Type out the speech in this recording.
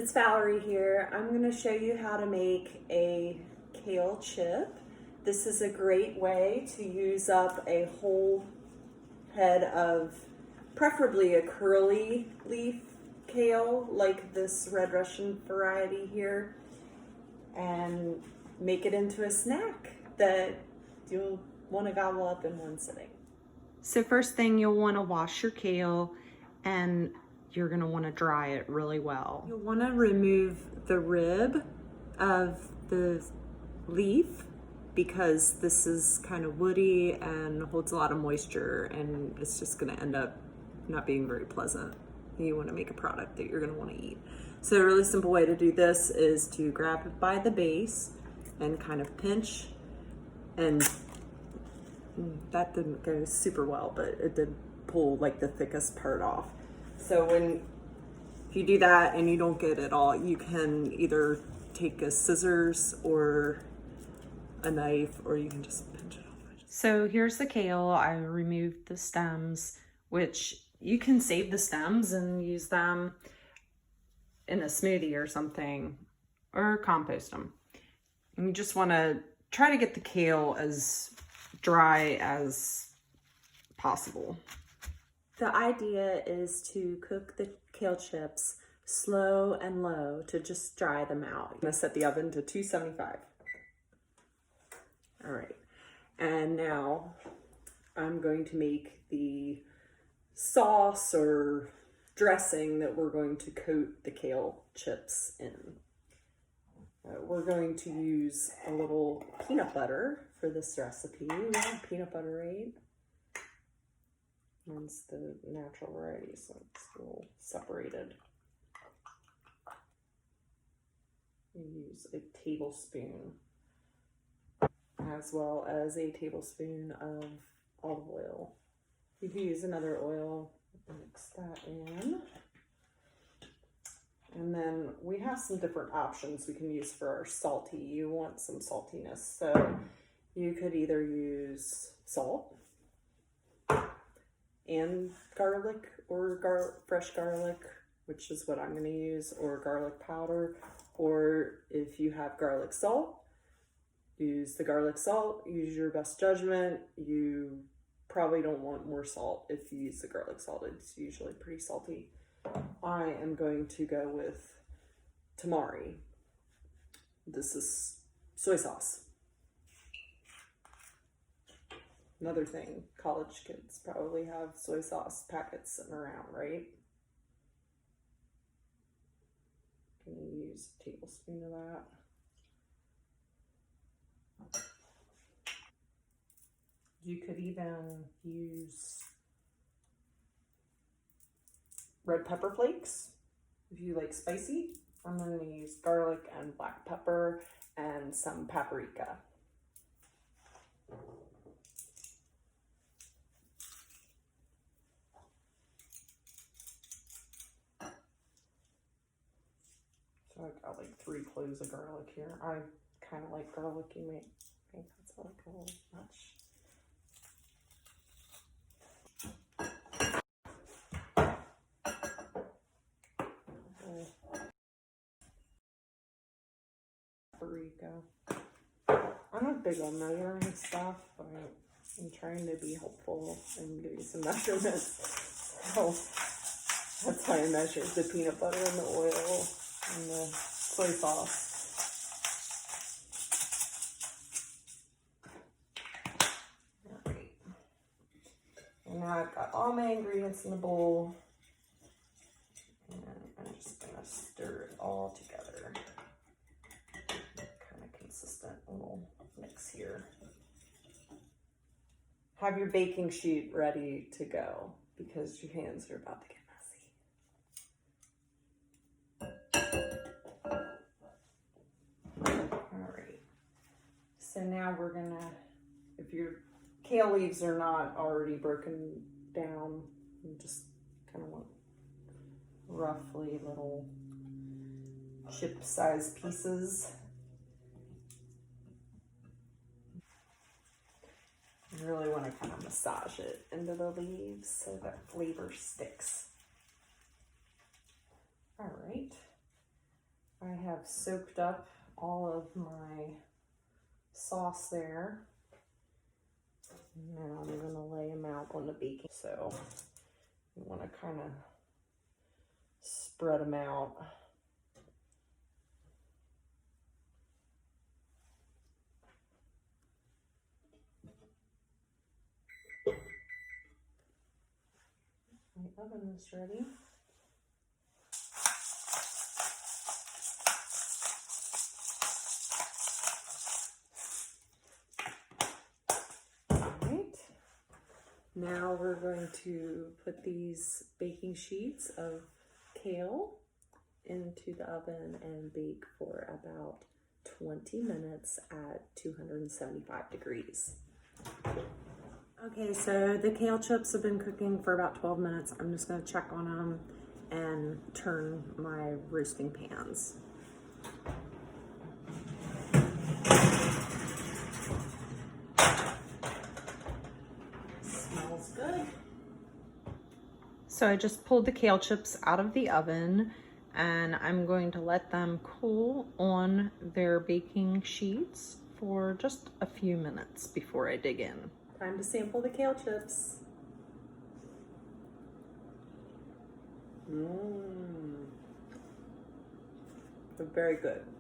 It's Valerie here. I'm going to show you how to make a kale chip. This is a great way to use up a whole head of preferably a curly leaf kale like this Red Russian variety here and make it into a snack that you'll want to gobble up in one sitting. So first thing, you'll want to wash your kale and you're going to want to dry it really well. You'll want to remove the rib of the leaf because this is kind of woody and holds a lot of moisture, and it's just going to end up not being very pleasant. You want to make a product that you're going to want to eat. So a really simple way to do this is to grab it by the base and kind of pinch, and that didn't go super well, but it did pull like the thickest part off. So if you do that and you don't get it all, you can either take a scissors or a knife, or you can just pinch it off. So here's the kale. I removed the stems, which you can save the stems and use them in a smoothie or something, or compost them. And you just want to try to get the kale as dry as possible. The idea is to cook the kale chips slow and low to just dry them out. I'm gonna set the oven to 275. All right, and now I'm going to make the sauce or dressing that we're going to coat the kale chips in. We're going to use a little peanut butter for this recipe. We have peanut butter, right? It's the natural variety, so it's a little separated. We use a tablespoon, as well as a tablespoon of olive oil. You can use another oil, mix that in. And then we have some different options we can use for our salty. You want some saltiness, so you could either use salt and garlic, or fresh garlic, which is what I'm going to use, or garlic powder. Or if you have garlic salt, use the garlic salt. Use your best judgment. You probably don't want more salt if you use the garlic salt. It's usually pretty salty. I am going to go with tamari. This is soy sauce. Another thing, college kids probably have soy sauce packets sitting around, right? Can you use a tablespoon of that? You could even use red pepper flakes if you like spicy. I'm going to use garlic and black pepper and some paprika. So I got like 3 cloves of garlic here. I kind of like garlic. You may think that's like a little much. Paprika. I'm not big on measuring stuff, but I'm trying to be helpful and give you some measurements. So that's how I measured the peanut butter and the oil and the soy sauce. All right. And now I've got all my ingredients in the bowl. And I'm just gonna stir it all together. Kind of consistent little mix here. Have your baking sheet ready to go because your hands are about to get messy. All right. So now we're gonna, if your kale leaves are not already broken down, you just kind of want roughly little chip-sized pieces. You really want to kind of massage it into the leaves so that flavor sticks. All right. have soaked up all of my sauce there. Now I'm going to lay them out on the baking. So you want to kind of spread them out. My oven is ready. Now we're going to put these baking sheets of kale into the oven and bake for about 20 minutes at 275 degrees. Okay, so the kale chips have been cooking for about 12 minutes. I'm just going to check on them and turn my roasting pans. Smells good. So I just pulled the kale chips out of the oven and I'm going to let them cool on their baking sheets for just a few minutes before I dig in. Time to sample the kale chips. They're very good.